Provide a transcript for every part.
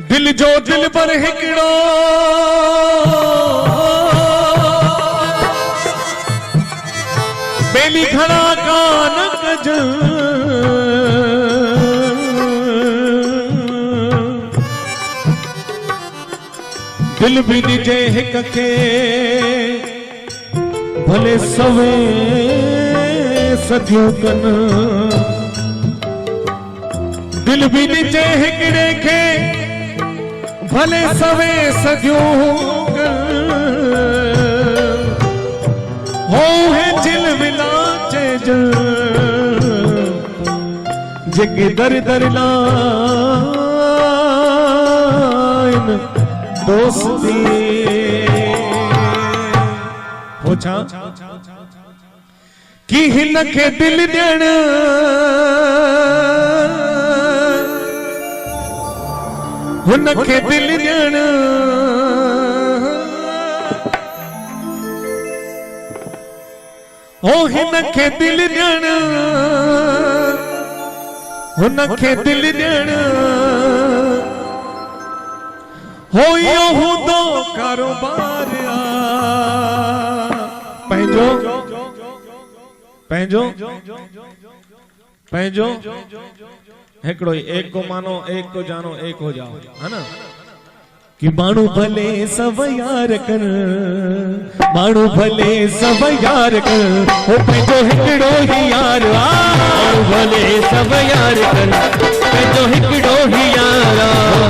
दिल जो दिल पर हिकड़ो बेली खड़ा कान कज दिल भी निजे हिक के भले सवे सदियों कन दिल भी निजे हिकड़े के भले सवे सदियों हो है जिल मिलाचे जगे दर दर लाइन दोस्ती होछा कि हिन के दिल ॾियण हुन के दिल ॾियण ओ हिन के दिल ॾियण हुन के दिल ॾियण हो यो हूंदो कारोबार पंहिंजो पंहिंजो पंहिंजो हिकड़ो एक को मानो एक को जानो एक हो जाओ है ना कि मानू भले सब यार कर मानू भले सब यार कर हो पंहिंजो हिकड़ो ही यार मानू भले सब यार कर पंहिंजो हिकड़ो ही यार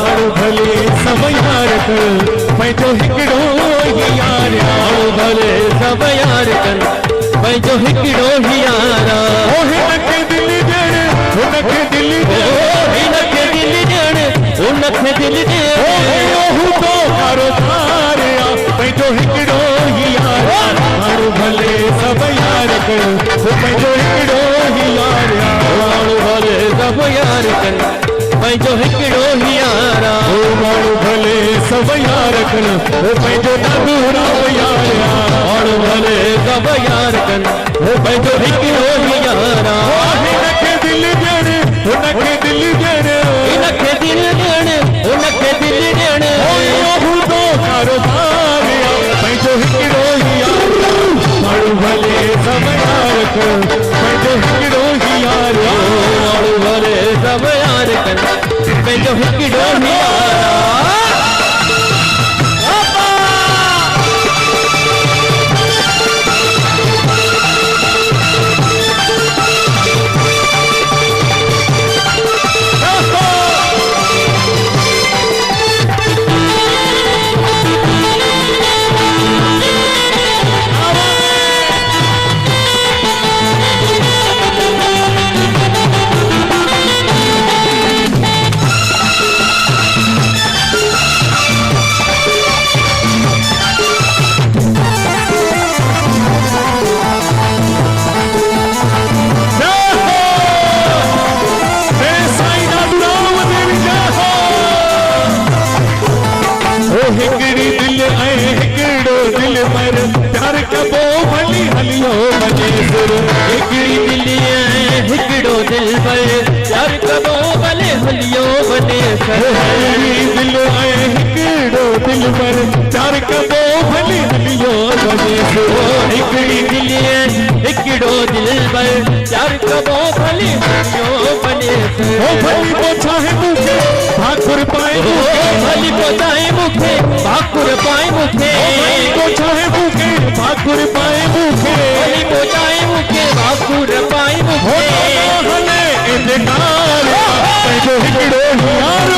मानू भले सब यार कर पंहिंजो हिकड़ो ही यार मानू भले सब यार कर पंहिंजो हिकड़ो ही यार ओ हिन के दिल ॾियण हुन के दिल हिन के दिल ॾियण हुन के दिल ॾियण हूंदो कारोबार पंहिंजो हिकड़ो ही यार माण्हू भले सब यार कर पंहिंजो हिकड़ो ही यार माण्हू भले सब यार कर पंहिंजो हिकड़ो ही यार माण्हू भले सब यार कर पंहिंजो ॾाढो राम यार माण्हू भले सब यार कर पंहिंजो हिकड़ो ही यार हिन के दिल ॾियण हुन के दिल ॾियण हिन के दिल ॾियण हुन के दिल ॾियण हूंदो कारोबार पंहिंजो हिकड़ो ही यार माण्हू भले सब यार कर पंहिंजो हिकड़ो ही यार माण्हू भले सब यार कर पंहिंजो हिकड़ो ही यार हिकड़ी दिल हिकड़ो दिल पर प्यार कबो भली हलियो बने सुर हिकड़ी दिल हिकड़ो दिल पर प्यार कबो भले हलियो बने सर दिल हिकड़ो दिल पर प्यार कबो भली हलियो बने सुर हिकड़ी दिल हिकड़ो दिल पर प्यार कबो भले हलियो बने सर ओ भली पोछा है मुखे भाकुर पाए भली पोछाए मुखे भाकुर पाए मुखे पोछा है मुखे भाकुर पाए मुखे भली पोछाए मुखे भाकुर पाए मुखे हले इंतकार पंहिंजो हिकड़ो यार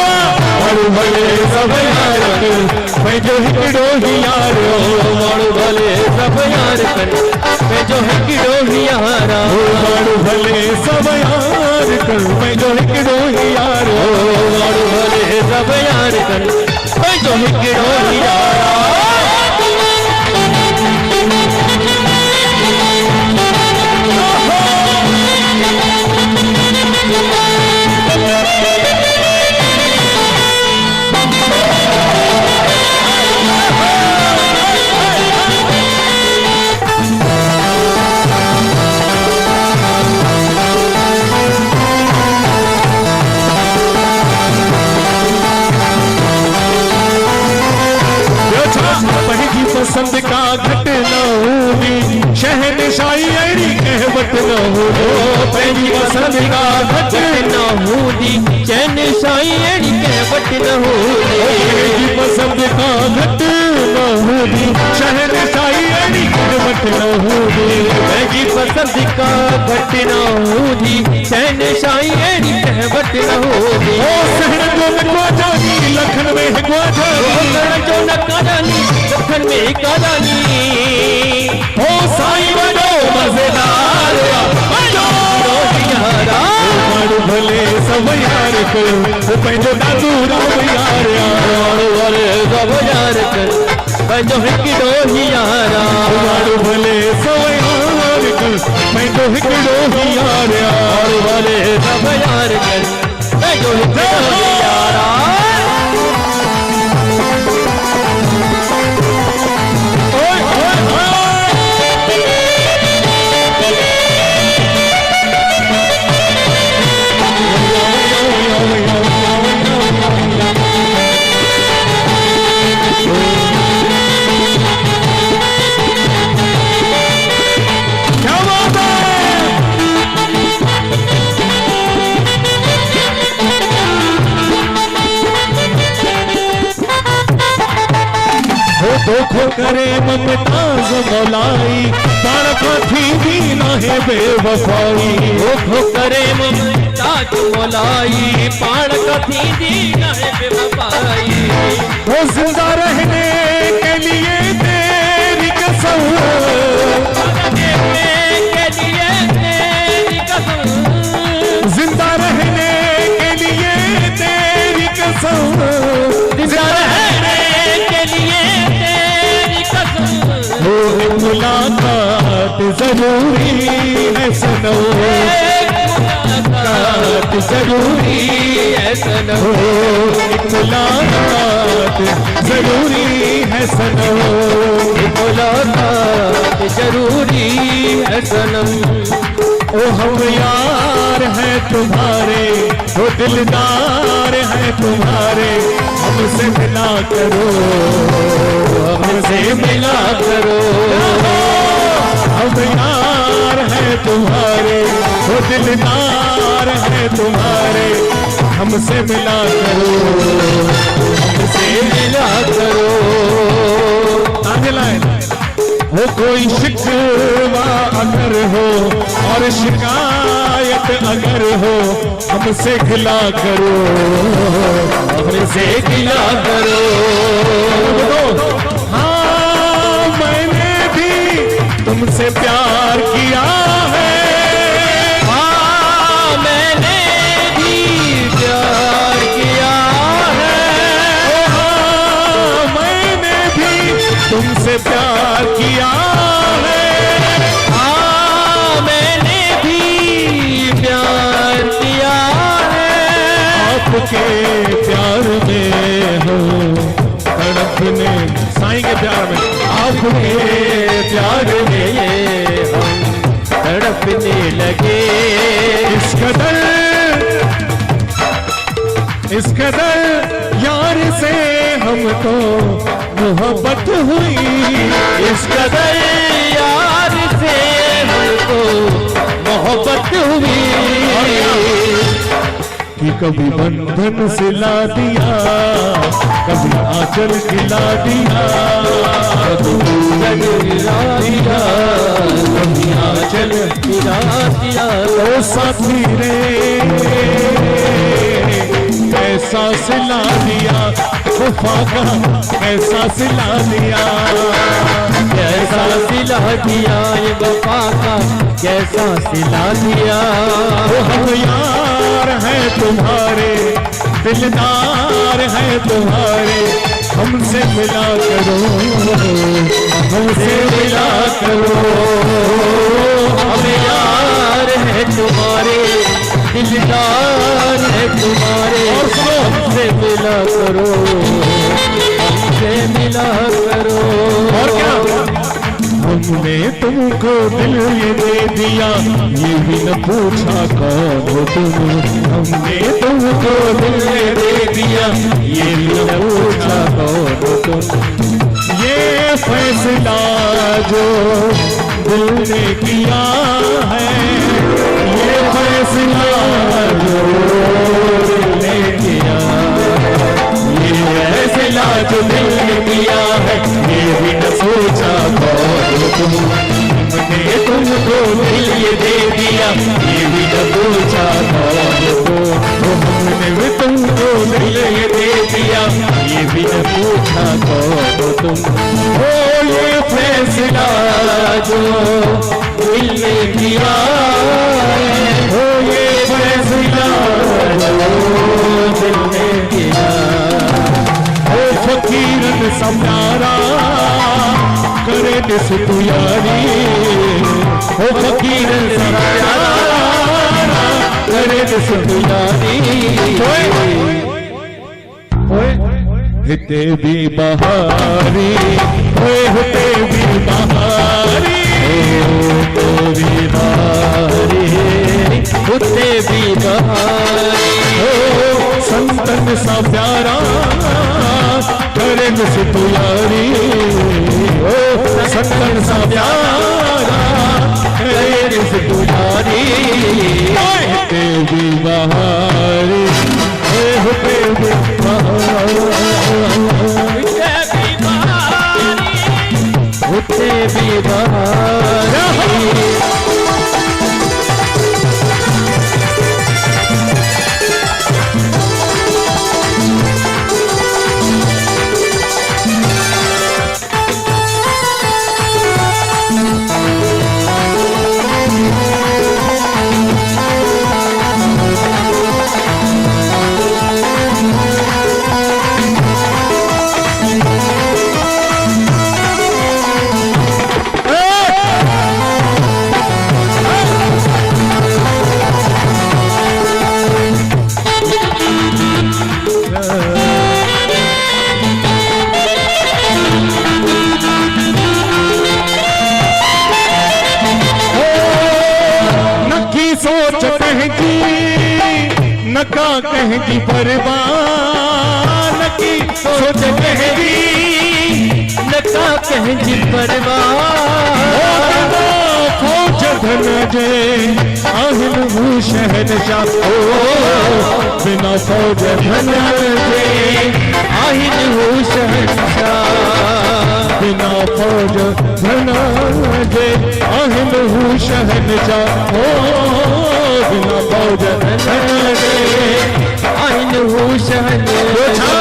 माण्हू भले सब यार कन पंहिंजो हिकिड़ो ही यार माण्हू भले सब यार कन पंहिंजो हिकिड़ो ही यार माण्हू भले सब यार कन पंहिंजो हिकिड़ो ही यार माण्हू भले सब यार कन पंहिंजो हिकिड़ो ही यार पसंद का घट न होगी शहनशाही अड़ी कहवत न हो पंहिंजी पसंद का घट न होगी शहनशाही अड़ी कहवत न होगी पंहिंजी पसंद का घट न होगी शहनशाही अड़ी कहवत न होगी पंहिंजी पसंद का घट न होगी शहनशाही अड़ी कहवत न होगी ओ सहण जो न जानी लखन में हिकु जानी जो न कानी लखन में कानी ओ साईं वॾो मज़ेदार माण्हू भले सब यार कयो पंहिंजो ॾाढो राम यार माण्हू भले सब यार कर पंहिंजो हिकिड़ो ही यार माण्हू भले सब यार कर पंहिंजो हिकिड़ो ही यार माण्हू भले सब यार कर पंहिंजो हिकिड़ो ही यार दोखो करे ममताज मौलाई पाण खां थींदी नाहे बेवफाई दोखो करे ममताज मौलाई पाण खां थींदी नाहे बेवफाई वो जिंदा रहने के लिए तेरी कसम जिंदा रहने के लिए तेरी कसम जिंदा रहने के लिए मुलाकात जरूरी है सनो मुलाकात जरूरी है सनो मुलाकात जरूरी है सनो मुलाकात जरूरी है सनम ओ हम यार हैं तुम्हारे ओ दिलदार हैं तुम्हारे हमसे मिला करो हमसे मिला करो हम यार हैं तुम्हारे ओ दिलदार हैं तुम्हारे हमसे मिला करो हमसे मिला करो हो कोई शिकवा अगर हो और शिकायत अगर हो हमसे गिला करो हमसे गिला करो हाँ मैंने भी तुमसे प्यार किया है हाँ मैंने भी प्यार किया है हाँ मैंने भी तुमसे प्यार किया है हाँ मैंने भी प्यार किया है आपके प्यार में हो तड़पने साईं के प्यार में आपके प्यार में हम तड़पने लगे इस कदर यार से हमको मोहब्बत हुई इस कदर यार से हमको मोहब्बत हुई कि कभी बंधन सिला दिया कभी आंचल खिला दिया कभी आंचल खिला दिया ओ साथी रे ऐसा सिला दिया वफा का कैसा सिला दिया, कैसा सिला दिया ये वफा का कैसा सिला दिया। वो हम यार हैं तुम्हारे, दिलदार हैं तुम्हारे, हमसे मिला करो, हमसे मिला करो। हम यार हैं तुम्हारे, दिलदार है तुम्हारे, हमसे मिला करो, हमसे मिला करो। और क्या हमने तुमको दिल ये दे दिया, ये भी न पूछा कौन हो तुम। हमने तुमको दिल ये दे दिया, ये भी न पूछा कौन हो तुम। ये फैसला जो दिल ने किया है, ये फैसला जो दिल ने किया, ये फैसला जो दिल ने किया है, ये भी न सोचा कौन हो तुम। हमने तुमको दिल ये दे दिया, ये भी न सोचा कौन हो तुम। हमने भी तुमको दिल ये दे दिया, ये भी न पूछा कौन हो तुम। ओ ये फैसला जो दिल ने किया है, ओ ये फैसला जो दिल ने किया। ओ फकीरन सा प्यारा करे दिस तू यारी, ओ फकीरन सा प्यारा करे दिस तू यारी। हिते भी बहारी, हिते भी बहारी, तो भी बहारी, उते भी बहारी। संतन सा प्यारा करे से तू यारी, संतन सा प्यारा करे से तू यारी। हिते भी बहारी, हिते भी बहारी, उते भी बहारी। सोच कहेगी नका कहेगी परवान की, सोच कहेगी नका कहेगी परवान। फौज धन जय आहिल हूँ शहनशाह, बिना फौज धन जय आहिल हूँ शहनशाह, बिना फौज धन जय आहिल हूँ शहनशाह। बिना फौज धन जय आहिल हूँ शहनशाह।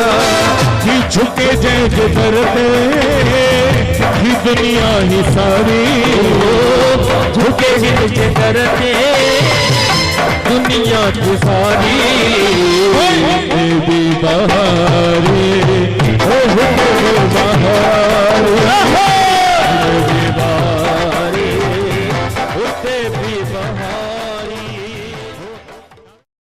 ही झुके जय जो करते ही दुनिया ही सारी, झुके हिंद करते दुनिया की सारी। भी बहारी,